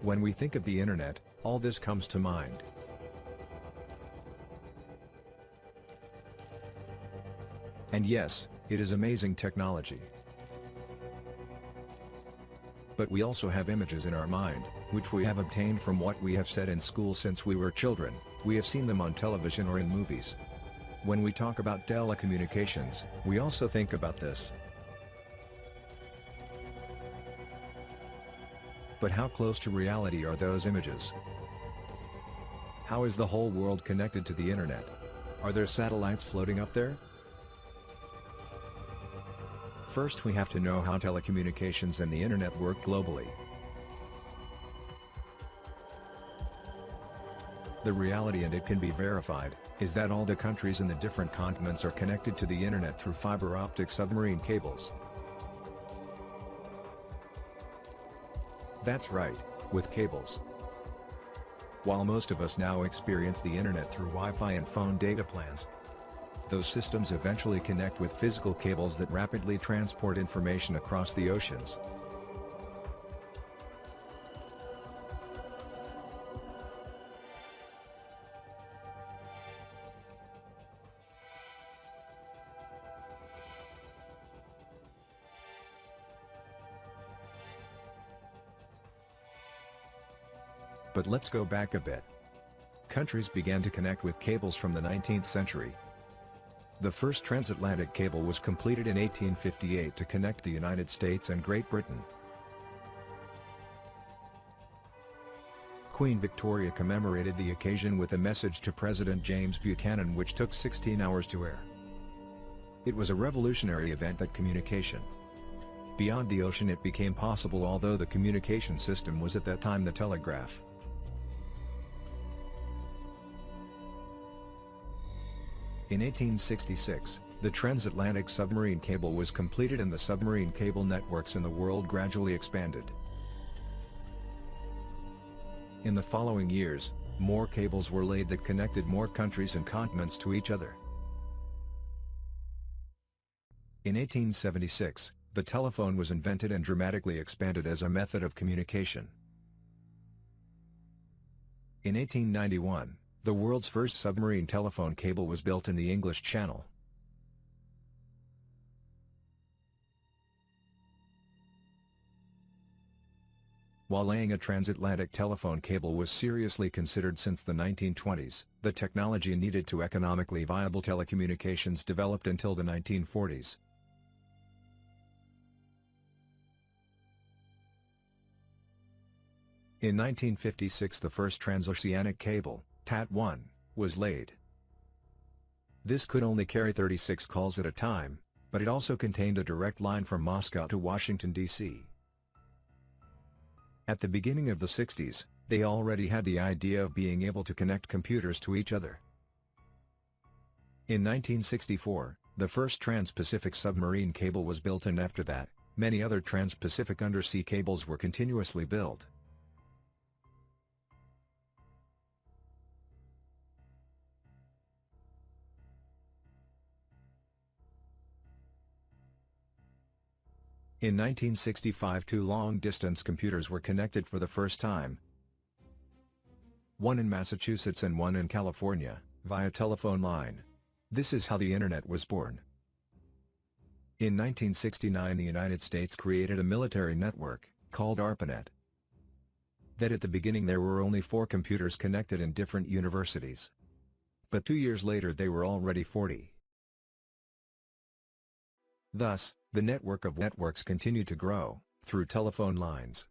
When we think of the internet, all this comes to mind. And yes, it is amazing technology. But we also have images in our mind, which we have obtained from what we have said in school since we were children. We have seen them on television or in movies. When we talk about telecommunications, we also think about this. But how close to reality are those images? How is the whole world connected to the internet? Are there satellites floating up there? First, we have to know how telecommunications and the internet work globally. The reality, and it can be verified, is that all the countries in the different continents are connected to the internet through fiber optic submarine cables. That's right, with cables. While most of us now experience the internet through Wi-Fi and phone data plans, those systems eventually connect with physical cables that rapidly transport information across the oceans. But let's go back a bit. Countries began to connect with cables from the 19th century. The first transatlantic cable was completed in 1858 to connect the United States and Great Britain. Queen Victoria commemorated the occasion with a message to President James Buchanan, which took 16 hours to air. It was a revolutionary event that communication beyond the ocean it became possible, although the communication system was at that time the telegraph. In 1866, the transatlantic submarine cable was completed and the submarine cable networks in the world gradually expanded. In the following years, more cables were laid that connected more countries and continents to each other. In 1876, the telephone was invented and dramatically expanded as a method of communication. In 1891, the world's first submarine telephone cable was built in the English Channel. While laying a transatlantic telephone cable was seriously considered since the 1920s, the technology needed to economically viable telecommunications developed until the 1940s. In 1956, the first transoceanic cable, TAT-1, was laid. This could only carry 36 calls at a time, but it also contained a direct line from Moscow to Washington, D.C. At the beginning of the 60s, they already had the idea of being able to connect computers to each other. In 1964, the first trans-Pacific submarine cable was built, and after that, many other trans-Pacific undersea cables were continuously built. In 1965, two long-distance computers were connected for the first time, one in Massachusetts and one in California, via telephone line. This is how the Internet was born. In 1969, the United States created a military network, called ARPANET. That at the beginning there were only 4 computers connected in different universities. But 2 years later they were already 40. Thus, the network of networks continued to grow, through telephone lines.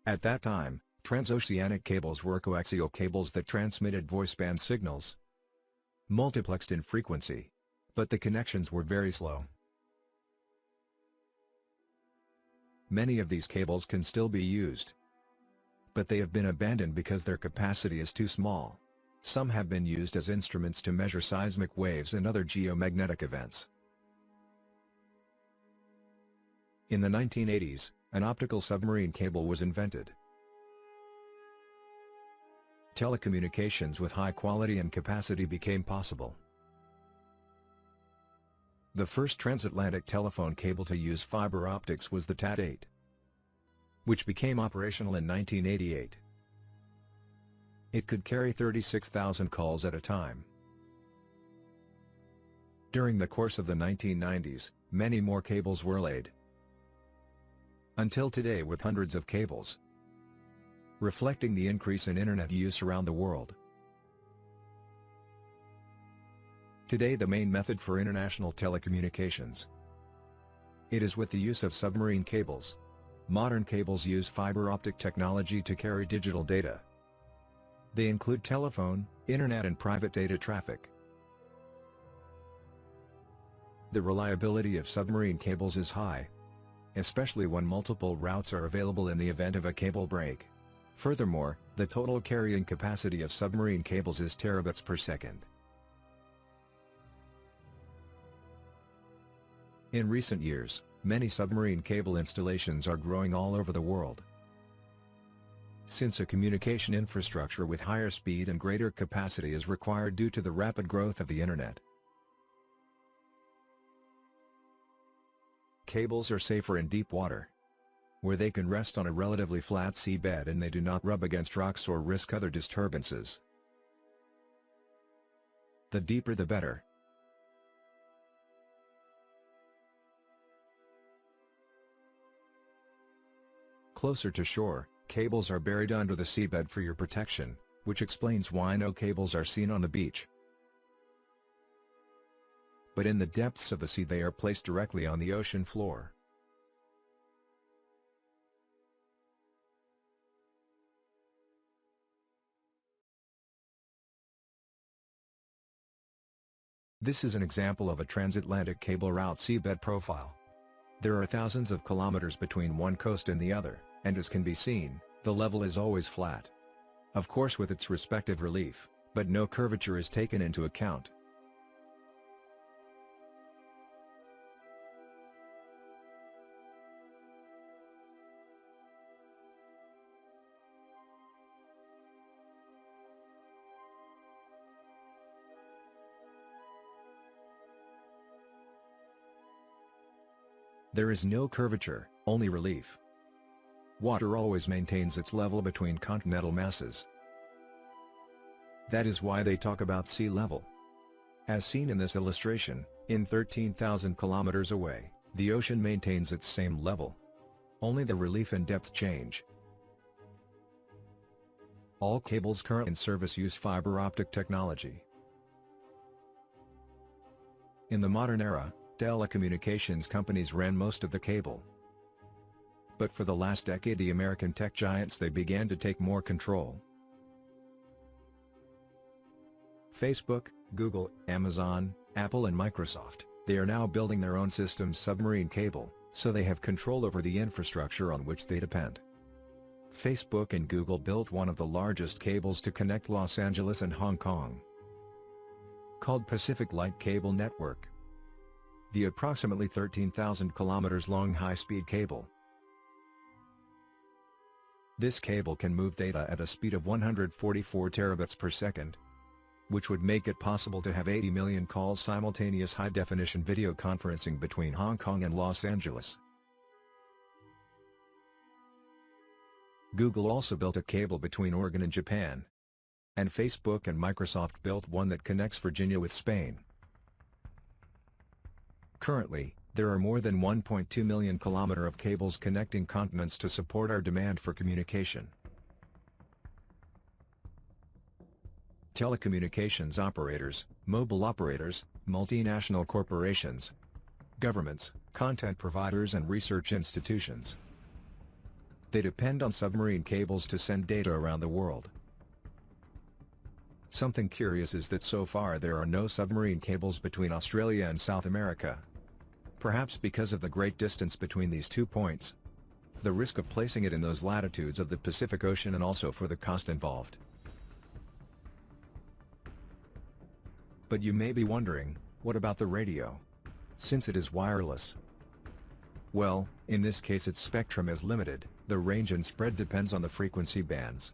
At that time, transoceanic cables were coaxial cables that transmitted voiceband signals, multiplexed in frequency. But the connections were very slow. Many of these cables can still be used, but they have been abandoned because their capacity is too small. Some have been used as instruments to measure seismic waves and other geomagnetic events. In the 1980s, an optical submarine cable was invented. Telecommunications with high quality and capacity became possible. The first transatlantic telephone cable to use fiber optics was the TAT-8. which became operational in 1988. It could carry 36,000 calls at a time. During the course of the 1990s, many more cables were laid, until today with hundreds of cables, reflecting the increase in internet use around the world. Today the main method for international telecommunications. It is with the use of submarine cables. Modern cables use fiber optic technology to carry digital data. They include telephone, internet and private data traffic. The reliability of submarine cables is high, especially when multiple routes are available in the event of a cable break. Furthermore, the total carrying capacity of submarine cables is terabits per second. In recent years, many submarine cable installations are growing all over the world. Since a communication infrastructure with higher speed and greater capacity is required due to the rapid growth of the internet. Cables are safer in deep water, where they can rest on a relatively flat seabed and they do not rub against rocks or risk other disturbances. The deeper the better. Closer to shore, cables are buried under the seabed for your protection, which explains why no cables are seen on the beach. But in the depths of the sea they are placed directly on the ocean floor. This is an example of a transatlantic cable route seabed profile. There are thousands of kilometers between one coast and the other, and as can be seen, the level is always flat. Of course with its respective relief, but no curvature is taken into account. There is no curvature, only relief. Water always maintains its level between continental masses. That is why they talk about sea level. As seen in this illustration, in 13,000 kilometers away, the ocean maintains its same level. Only the relief and depth change. All cables currently in service use fiber optic technology. In the modern era, telecommunications companies ran most of the cable. But for the last decade the American tech giants they began to take more control. Facebook, Google, Amazon, Apple and Microsoft, they are now building their own systems submarine cable, so they have control over the infrastructure on which they depend. Facebook and Google built one of the largest cables to connect Los Angeles and Hong Kong, called Pacific Light Cable Network. The approximately 13,000 kilometers long high-speed cable. This cable can move data at a speed of 144 terabits per second, which would make it possible to have 80 million calls simultaneous high-definition video conferencing between Hong Kong and Los Angeles. Google also built a cable between Oregon and Japan. And Facebook and Microsoft built one that connects Virginia with Spain. Currently, there are more than 1.2 million kilometers of cables connecting continents to support our demand for communication. Telecommunications operators, mobile operators, multinational corporations, governments, content providers and research institutions. They depend on submarine cables to send data around the world. Something curious is that so far there are no submarine cables between Australia and South America. Perhaps because of the great distance between these 2 points. The risk of placing it in those latitudes of the Pacific Ocean and also for the cost involved. But you may be wondering, what about the radio? Since it is wireless. Well, in this case its spectrum is limited, the range and spread depends on the frequency bands.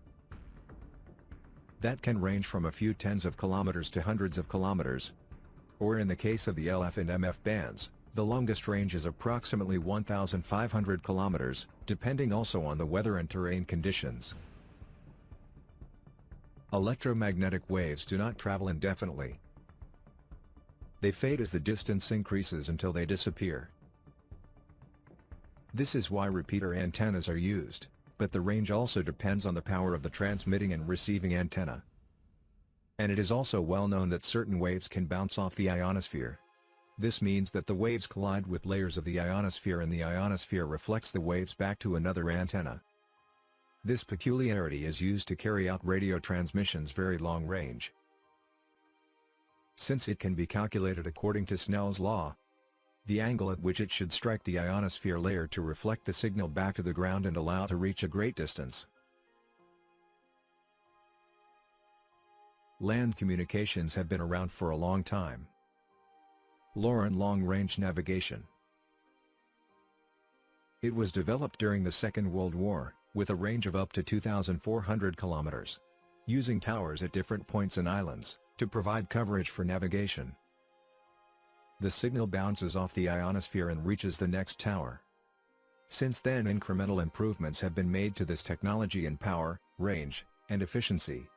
That can range from a few tens of kilometers to hundreds of kilometers. Or in the case of the LF and MF bands, The longest range is approximately 1,500 kilometers, depending also on the weather and terrain conditions. Electromagnetic waves do not travel indefinitely. They fade as the distance increases until they disappear. This is why repeater antennas are used, but the range also depends on the power of the transmitting and receiving antenna. And it is also well known that certain waves can bounce off the ionosphere. This means that the waves collide with layers of the ionosphere and the ionosphere reflects the waves back to another antenna. This peculiarity is used to carry out radio transmissions very long range. Since it can be calculated according to Snell's law, the angle at which it should strike the ionosphere layer to reflect the signal back to the ground and allow it to reach a great distance. Land communications have been around for a long time. Lore and long-range navigation. It was developed during the Second World War, with a range of up to 2,400 kilometers, using towers at different points and islands, to provide coverage for navigation. The signal bounces off the ionosphere and reaches the next tower. Since then incremental improvements have been made to this technology in power, range, and efficiency.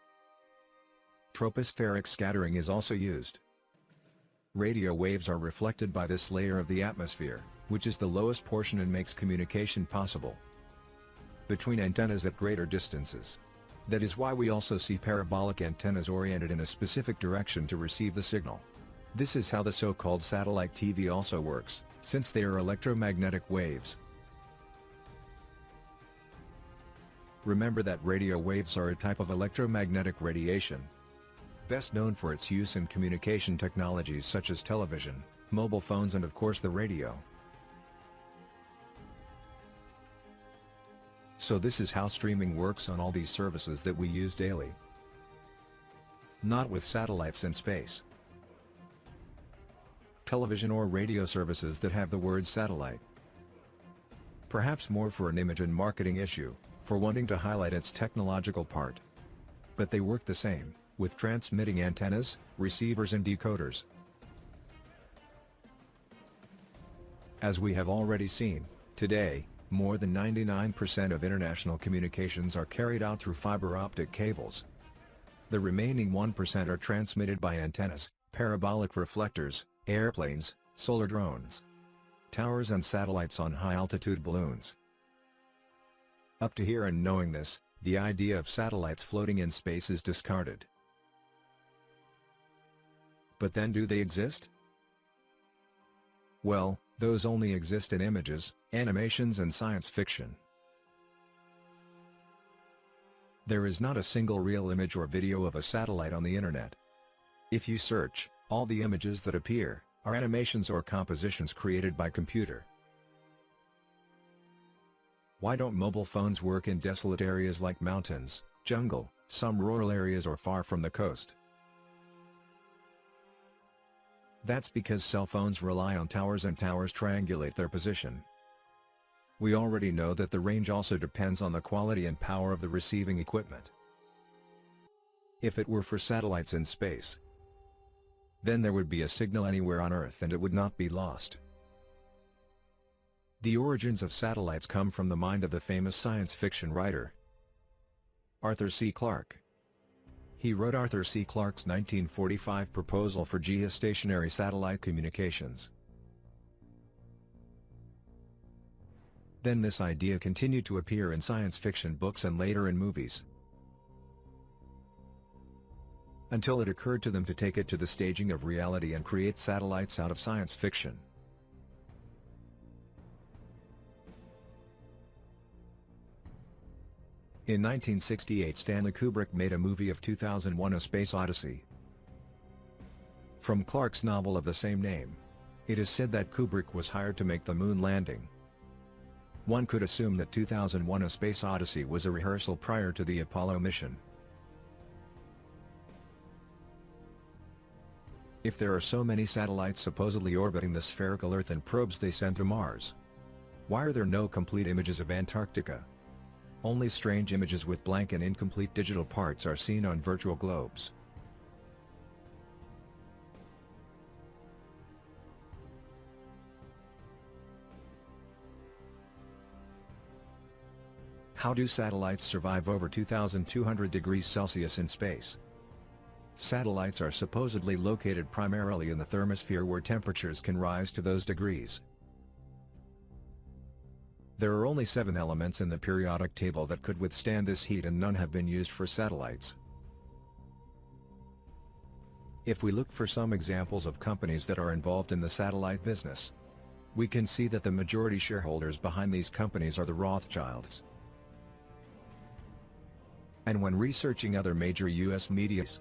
Tropospheric scattering is also used. Radio waves are reflected by this layer of the atmosphere, which is the lowest portion and makes communication possible between antennas at greater distances. That is why we also see parabolic antennas oriented in a specific direction to receive the signal. This is how the so-called satellite TV also works, since they are electromagnetic waves. Remember that radio waves are a type of electromagnetic radiation, best known for its use in communication technologies such as television, mobile phones and of course the radio. So this is how streaming works on all these services that we use daily. Not with satellites in space. Television or radio services that have the word satellite. Perhaps more for an image and marketing issue, for wanting to highlight its technological part. But they work the same, with transmitting antennas, receivers and decoders. As we have already seen, today, more than 99% of international communications are carried out through fiber optic cables. The remaining 1% are transmitted by antennas, parabolic reflectors, airplanes, solar drones, towers and satellites on high-altitude balloons. Up to here and knowing this, the idea of satellites floating in space is discarded. But then do they exist? Well, those only exist in images, animations and science fiction. There is not a single real image or video of a satellite on the internet. If you search, all the images that appear are animations or compositions created by computer. Why don't mobile phones work in desolate areas like mountains, jungle, some rural areas or far from the coast? That's because cell phones rely on towers and towers triangulate their position. We already know that the range also depends on the quality and power of the receiving equipment. If it were for satellites in space, then there would be a signal anywhere on Earth and it would not be lost. The origins of satellites come from the mind of the famous science fiction writer Arthur C. Clarke. He wrote Arthur C. Clarke's 1945 proposal for geostationary satellite communications. Then this idea continued to appear in science fiction books and later in movies, until it occurred to them to take it to the staging of reality and create satellites out of science fiction. In 1968 Stanley Kubrick made a movie of 2001: A Space Odyssey. From Clarke's novel of the same name, it is said that Kubrick was hired to make the moon landing. One could assume that 2001: A Space Odyssey was a rehearsal prior to the Apollo mission. If there are so many satellites supposedly orbiting the spherical Earth and probes they send to Mars, why are there no complete images of Antarctica? Only strange images with blank and incomplete digital parts are seen on virtual globes. How do satellites survive over 2,200 degrees Celsius in space? Satellites are supposedly located primarily in the thermosphere where temperatures can rise to those degrees. There are only 7 elements in the periodic table that could withstand this heat, and none have been used for satellites. If we look for some examples of companies that are involved in the satellite business, we can see that the majority shareholders behind these companies are the Rothschilds. And when researching other major US medias,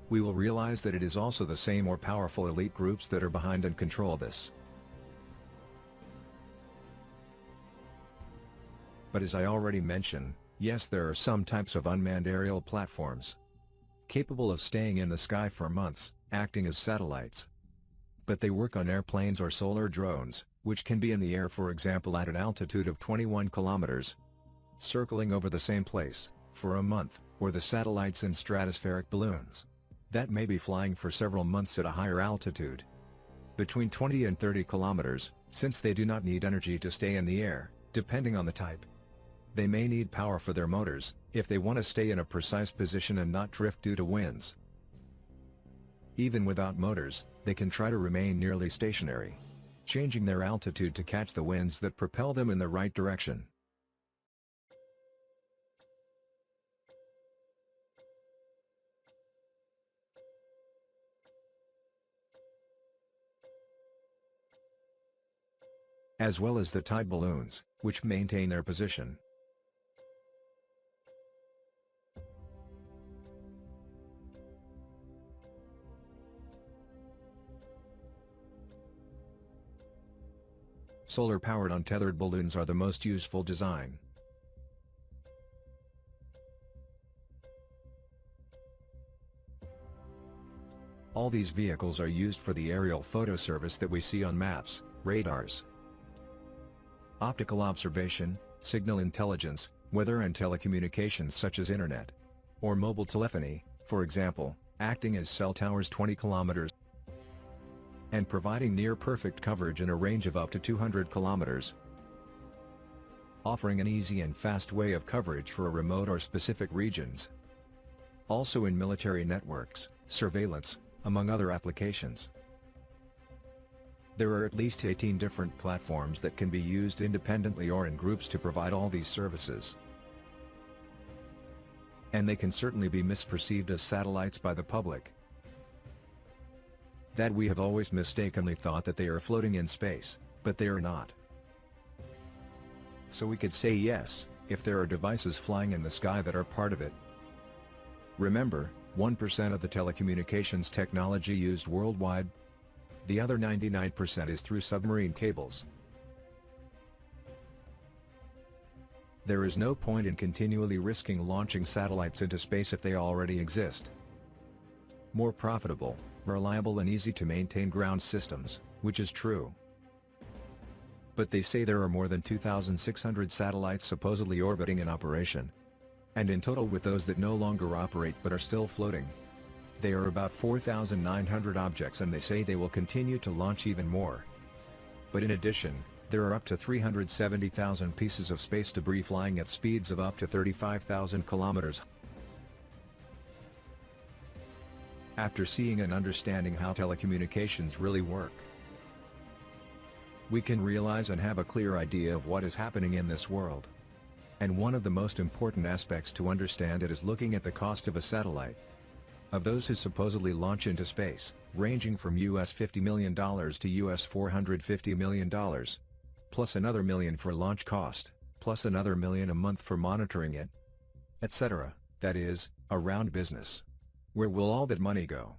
we will realize that it is also the same or powerful elite groups that are behind and control this. But as I already mentioned, yes, there are some types of unmanned aerial platforms capable of staying in the sky for months, acting as satellites. But they work on airplanes or solar drones, which can be in the air, for example at an altitude of 21 kilometers, circling over the same place, for a month, or the satellites in stratospheric balloons that may be flying for several months at a higher altitude, between 20 and 30 kilometers, since they do not need energy to stay in the air, depending on the type. They may need power for their motors, if they want to stay in a precise position and not drift due to winds. Even without motors, they can try to remain nearly stationary, changing their altitude to catch the winds that propel them in the right direction. As well as the tide balloons, which maintain their position. Solar-powered untethered balloons are the most useful design. All these vehicles are used for the aerial photo service that we see on maps, radars, optical observation, signal intelligence, weather and telecommunications such as internet or mobile telephony, for example, acting as cell towers 20 kilometers and providing near-perfect coverage in a range of up to 200 kilometers, offering an easy and fast way of coverage for a remote or specific regions. Also in military networks, surveillance, among other applications. There are at least 18 different platforms that can be used independently or in groups to provide all these services. And they can certainly be misperceived as satellites by the public. That we have always mistakenly thought that they are floating in space, but they are not. So we could say yes, if there are devices flying in the sky that are part of it. Remember, 1% of the telecommunications technology used worldwide. The other 99% is through submarine cables. There is no point in continually risking launching satellites into space if they already exist. More profitable, reliable and easy to maintain ground systems, which is true. But they say there are more than 2,600 satellites supposedly orbiting in operation. And in total, with those that no longer operate but are still floating, they are about 4,900 objects, and they say they will continue to launch even more. But in addition, there are up to 370,000 pieces of space debris flying at speeds of up to 35,000 kilometers. After seeing and understanding how telecommunications really work, we can realize and have a clear idea of what is happening in this world. And one of the most important aspects to understand it is looking at the cost of a satellite. Of those who supposedly launch into space, ranging from US $50 million to US $450 million, plus another $1 million for launch cost, plus another $1 million a month for monitoring it, etc. That is, a round business. Where will all that money go?